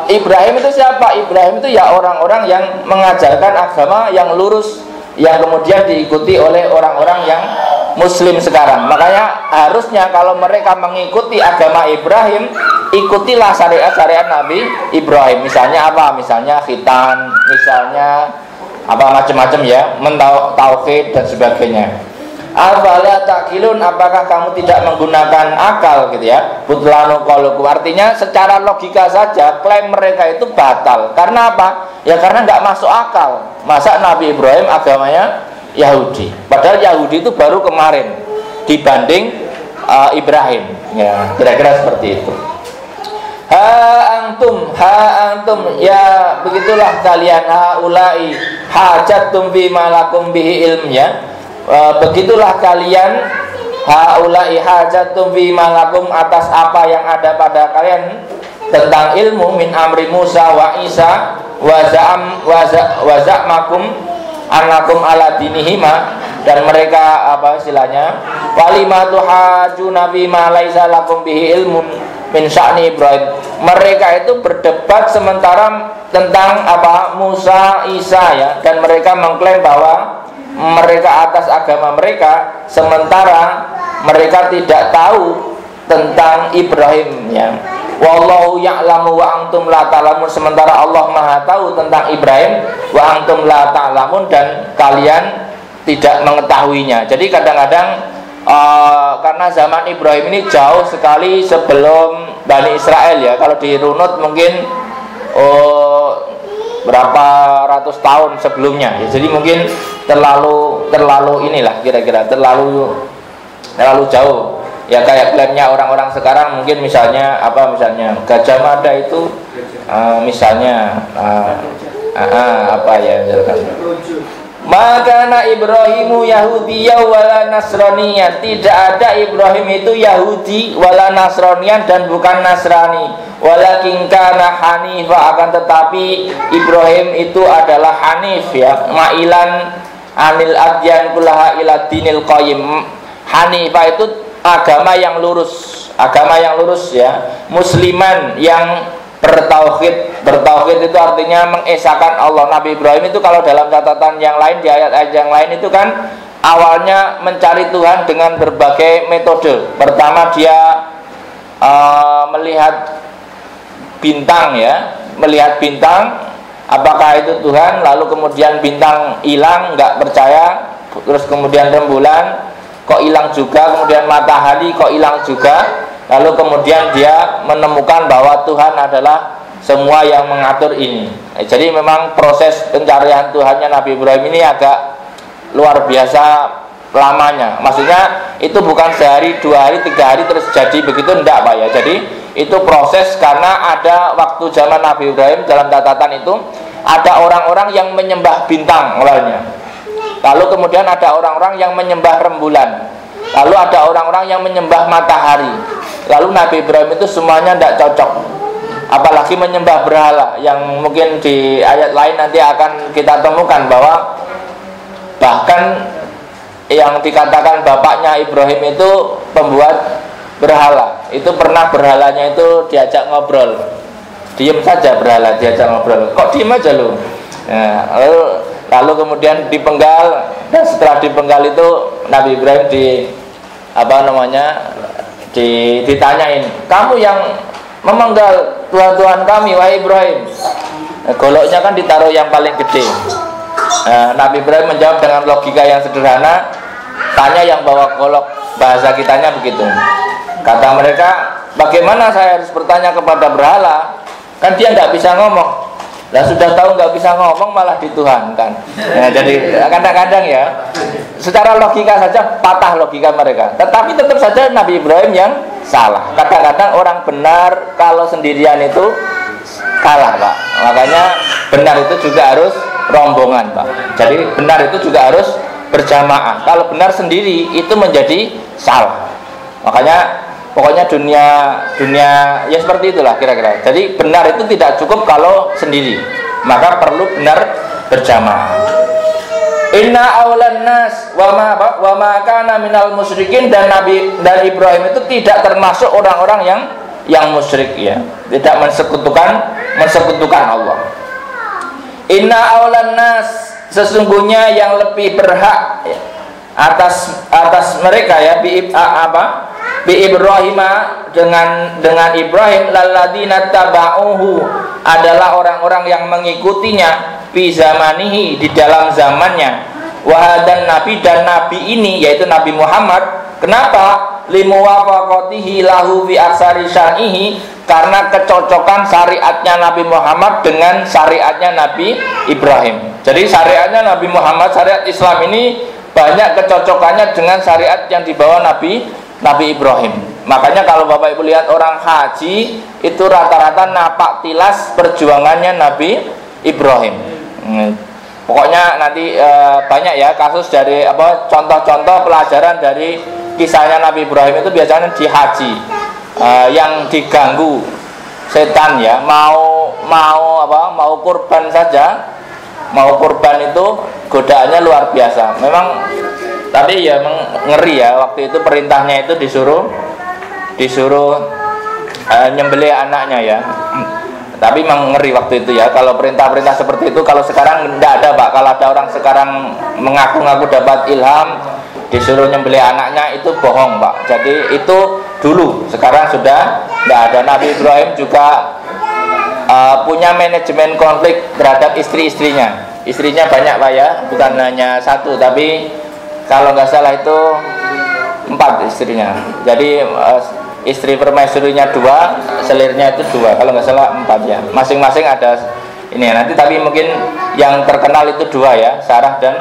Ibrahim itu siapa? Ibrahim itu ya orang-orang yang mengajarkan agama yang lurus, yang kemudian diikuti oleh orang-orang yang Muslim sekarang. Makanya harusnya kalau mereka mengikuti agama Ibrahim, ikutilah syariat-syariat Nabi Ibrahim. Misalnya apa? Misalnya khitan, misalnya apa macam-macam ya, mentauhid dan sebagainya. Afala ta'qilun, apakah kamu tidak menggunakan akal gitu ya? Butlanu qaulukum, artinya secara logika saja klaim mereka itu batal. Karena apa? Ya karena nggak masuk akal. Masa Nabi Ibrahim agamanya Yahudi, padahal Yahudi itu baru kemarin dibanding Ibrahim. Ya, kira-kira seperti itu. Ha antum, ya begitulah kalian, haulai hajatum bima lakum bihi ilm, ya. Begitulah kalian, haulai hajatum bima lakum, atas apa yang ada pada kalian tentang ilmu, min amri Musa wa Isa wa za'makum anakum ala dinihima, dan mereka apa istilahnya, walimatu haju nabi ma laisa lakum bihi ilmun, min sya'ni Ibrahim. Mereka itu berdebat sementara tentang apa Musa, Isa ya, dan mereka mengklaim bahwa mereka atas agama mereka, sementara mereka tidak tahu tentang Ibrahim ya. Wallahu ya'lamu wa antum la ta'lamun, sementara Allah Maha tahu tentang Ibrahim, wa antum la ta'lamun, dan kalian tidak mengetahuinya. Jadi kadang-kadang karena zaman Ibrahim ini jauh sekali sebelum Bani Israel ya. Kalau dirunut mungkin berapa ratus tahun sebelumnya ya. Jadi mungkin terlalu inilah kira-kira terlalu jauh ya, kayak klaimnya orang-orang sekarang mungkin misalnya Gajah Mada itu misalnya apa ya misalkan, maka Ibrahimu Yahudiyya wala Nasraniyan, tidak ada Ibrahim itu Yahudi wala Nasraniyan, dan bukan Nasrani, walakin kana hanifa, akan tetapi Ibrahim itu adalah hanif ya, ma'ilan anil adyan kullaha ila dinil qayyim. Hanifah itu agama yang lurus ya, musliman yang bertauhid itu artinya mengesahkan Allah. Nabi Ibrahim itu kalau dalam catatan yang lain, di ayat-ayat yang lain itu kan awalnya mencari Tuhan dengan berbagai metode. Pertama dia melihat bintang ya, melihat bintang apakah itu Tuhan, lalu kemudian bintang hilang, nggak percaya, terus kemudian rembulan kok hilang juga, kemudian matahari kok hilang juga, lalu kemudian dia menemukan bahwa Tuhan adalah semua yang mengatur ini. Jadi memang proses pencarian Tuhannya Nabi Ibrahim ini agak luar biasa lamanya. Maksudnya itu bukan sehari, 2 hari, 3 hari terus jadi begitu, enggak Pak ya. Jadi itu proses, karena ada waktu zaman Nabi Ibrahim dalam catatan itu ada orang-orang yang menyembah bintang awalnya. Lalu kemudian ada orang-orang yang menyembah rembulan. Lalu ada orang-orang yang menyembah matahari. Lalu Nabi Ibrahim itu semuanya tidak cocok, apalagi menyembah berhala, yang mungkin di ayat lain nanti akan kita temukan bahwa bahkan yang dikatakan bapaknya Ibrahim itu pembuat berhala. Itu pernah berhalanya itu diajak ngobrol, diem saja berhala diajak ngobrol, kok diem aja lu. Nah, lalu kemudian dipenggal, dan setelah dipenggal itu Nabi Ibrahim ditanyain, kamu yang memenggal Tuhan-Tuhan kami wahai Ibrahim. Goloknya kan ditaruh yang paling gede. Nabi Ibrahim menjawab dengan logika yang sederhana, tanya yang bawa golok, bahasa kitanya begitu. Kata mereka, bagaimana saya harus bertanya kepada berhala, kan dia nggak bisa ngomong. Nah sudah tahu nggak bisa ngomong malah dituhankan. Nah, jadi kadang-kadang ya secara logika saja patah logika mereka, tetapi tetap saja Nabi Ibrahim yang salah. Kadang-kadang orang benar kalau sendirian itu kalah Pak. Makanya benar itu juga harus rombongan Pak. Jadi benar itu juga harus berjamaah. Kalau benar sendiri itu menjadi salah. Makanya pokoknya dunia ya seperti itulah kira-kira. Jadi benar itu tidak cukup kalau sendiri, maka perlu benar berjamaah. Inna awlan nas wa ma kana minal musyrikin, dan Ibrahim itu tidak termasuk orang-orang yang musyrik ya, tidak mensekutukan Allah. Inna awlan nas, sesungguhnya yang lebih berhak ya, atas mereka ya bi Ibrahim, dengan Ibrahim, lalladzina taba'uhu, adalah orang-orang yang mengikutinya, fi zamanihi, di dalam zamannya, wahadan nabi, dan nabi ini yaitu Nabi Muhammad. Kenapa? Limuwafaqatihi lahu fi aksari syar'ihi, karena kecocokan syariatnya Nabi Muhammad dengan syariatnya Nabi Ibrahim. Jadi syariatnya Nabi Muhammad, syariat Islam ini banyak kecocokannya dengan syariat yang dibawa Nabi Ibrahim. Makanya kalau Bapak Ibu lihat orang haji itu rata-rata napak tilas perjuangannya Nabi Ibrahim. Pokoknya nanti banyak ya kasus dari contoh-contoh pelajaran dari kisahnya Nabi Ibrahim itu biasanya di haji yang diganggu setan ya, mau kurban saja, mau kurban itu godaannya luar biasa. Memang tapi ya ngeri ya, waktu itu perintahnya itu disuruh nyembelih anaknya ya. Tapi memang ngeri waktu itu ya, kalau perintah-perintah seperti itu. Kalau sekarang tidak ada Pak. Kalau ada orang sekarang mengaku-ngaku dapat ilham disuruh nyembelih anaknya, itu bohong Pak. Jadi itu dulu, sekarang sudah tidak ada. Nabi Ibrahim juga punya manajemen konflik terhadap istri-istrinya. Istrinya banyak Pak ya, bukan hanya satu, tapi kalau nggak salah itu 4 istrinya. Jadi istri permaisurinya 2, selirnya itu 2, kalau nggak salah 4 ya. Masing-masing ada ini ya. Nanti tapi mungkin yang terkenal itu 2 ya, Sarah dan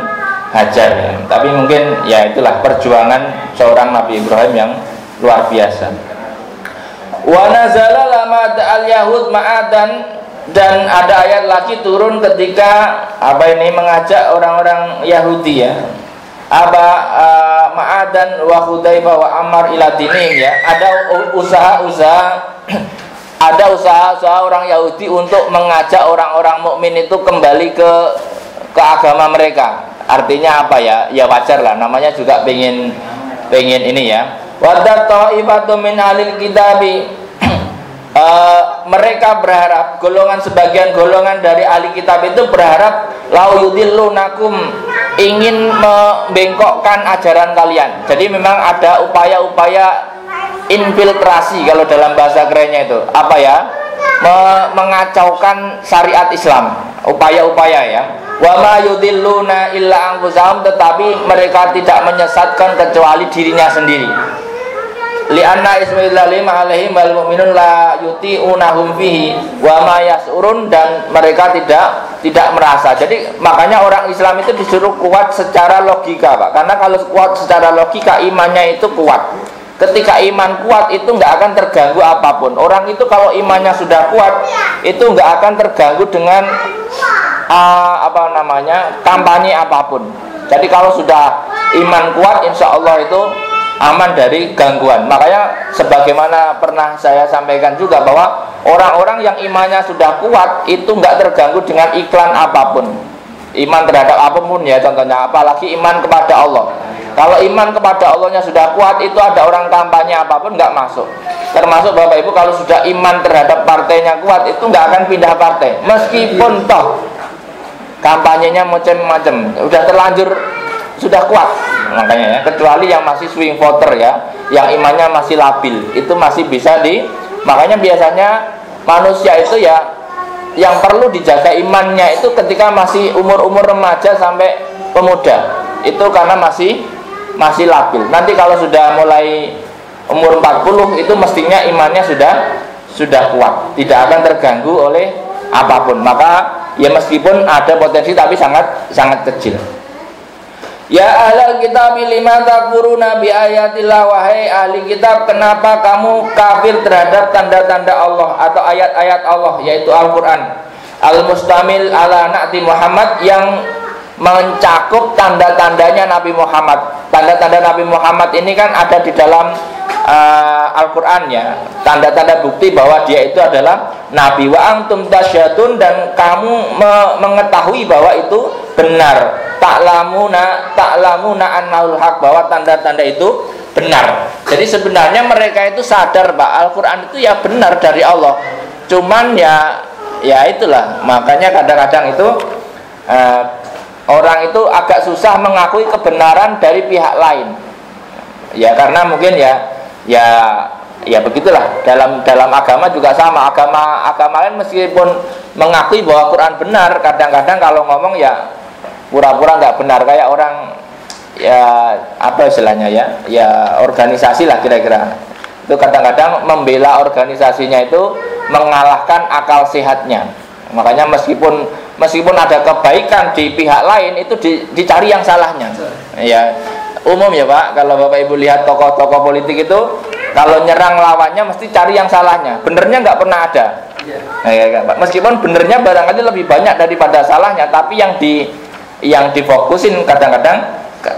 Hajar ya. Tapi mungkin ya itulah perjuangan seorang Nabi Ibrahim yang luar biasa. Wa nazala lama al-yahud ma'adan, dan ada ayat lagi turun ketika mengajak orang-orang Yahudi ya. Ma'adan wa Hudzaifah wa Ammar ila dinihim ya. Ada usaha orang Yahudi untuk mengajak orang-orang mukmin itu kembali ke agama mereka. Artinya apa ya? Ya wajar lah, namanya juga pengen ini ya. Wadda ta'ifatu min ahlil kitabi, mereka berharap, sebagian golongan dari ahli kitab itu berharap lau yudillunakum, ingin membengkokkan ajaran kalian. Jadi memang ada upaya-upaya infiltrasi, kalau dalam bahasa kerennya itu apa ya, mengacaukan syariat Islam, upaya-upaya ya. Wa ma yudilluna illa anfusahum, tetapi mereka tidak menyesatkan kecuali dirinya sendiri. Li'anna ismaillahi ma'alaihim wal mu'minun la yuti'unahum fihi wa ma yas'urun, dan mereka tidak merasa. Jadi makanya orang Islam itu disuruh kuat secara logika Pak, karena kalau kuat secara logika imannya itu kuat. Ketika iman kuat itu nggak akan terganggu apapun. Orang itu kalau imannya sudah kuat itu nggak akan terganggu dengan kampanye apapun. Jadi kalau sudah iman kuat, insya Allah itu aman dari gangguan. Makanya sebagaimana pernah saya sampaikan juga bahwa orang-orang yang imannya sudah kuat itu nggak terganggu dengan iklan apapun. Iman terhadap apapun ya, contohnya apalagi iman kepada Allah. Kalau iman kepada Allahnya sudah kuat, itu ada orang kampanye apapun nggak masuk. Termasuk Bapak Ibu, kalau sudah iman terhadap partainya kuat, itu nggak akan pindah partai, meskipun toh kampanyenya macam-macam, udah terlanjur sudah kuat. Makanya ya, kecuali yang masih swing voter ya, yang imannya masih labil, itu masih bisa makanya biasanya manusia itu ya, yang perlu dijaga imannya itu ketika masih umur-umur remaja sampai pemuda, itu karena masih labil. Nanti kalau sudah mulai umur 40, itu mestinya imannya sudah kuat, tidak akan terganggu oleh apapun. Maka ya meskipun ada potensi, tapi sangat kecil. Ya ahlal kitab lima takfuruna bi ayatillah, wahai ahli kitab, kenapa kamu kafir terhadap tanda-tanda Allah atau ayat-ayat Allah, yaitu Al-Qur'an al-mustamil ala na'ti Muhammad, yang mencakup tanda-tandanya Nabi Muhammad. Tanda-tanda Nabi Muhammad ini kan ada di dalam Al-Qur'an ya, tanda-tanda bukti bahwa dia itu adalah Nabi. Wa antum tasyadun, dan kamu mengetahui bahwa itu benar. Ta'lamuna annahul haq, bahwa tanda-tanda itu benar. Jadi sebenarnya mereka itu sadar Pak, Al-Qur'an itu ya benar dari Allah. Cuman ya itulah, makanya kadang-kadang itu orang itu agak susah mengakui kebenaran dari pihak lain. Ya karena mungkin ya begitulah, dalam agama juga sama. Agama lain meskipun mengakui bahwa Quran benar, kadang-kadang kalau ngomong ya pura-pura nggak benar, kayak orang ya apa istilahnya ya organisasi lah kira-kira. Itu kadang-kadang membela organisasinya itu mengalahkan akal sehatnya. Makanya meskipun ada kebaikan di pihak lain, itu dicari yang salahnya. Ya umum ya Pak, kalau Bapak Ibu lihat tokoh-tokoh politik itu kalau nyerang lawannya mesti cari yang salahnya, benernya nggak pernah ada. Ya, Pak. Meskipun benernya barangkali lebih banyak daripada salahnya, tapi yang difokusin kadang-kadang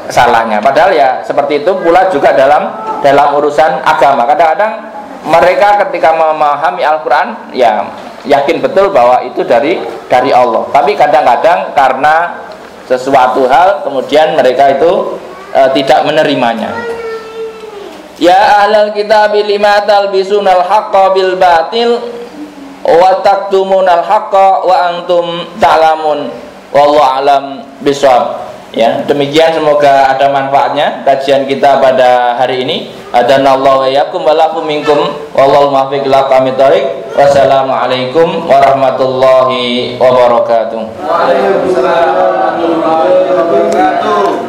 salahnya. Padahal ya seperti itu pula juga dalam urusan agama. Kadang-kadang mereka ketika memahami Al-Qur'an ya yakin betul bahwa itu dari Allah. Tapi kadang-kadang karena sesuatu hal kemudian mereka itu tidak menerimanya. Ya ahlal kitab lima talbisunal haqqa bil batil wa taktumunal haqqa wa antum ta'lamun. Wallahu alam bisawab. Ya, demikian semoga ada manfaatnya kajian kita pada hari ini. Adanallahu wa iyyakum wa lakum minkum wallahu muwaffiq ila aqwamit thoriq. Wassalamualaikum warahmatullahi wabarakatuh. Waalaikumsalam warahmatullahi wabarakatuh.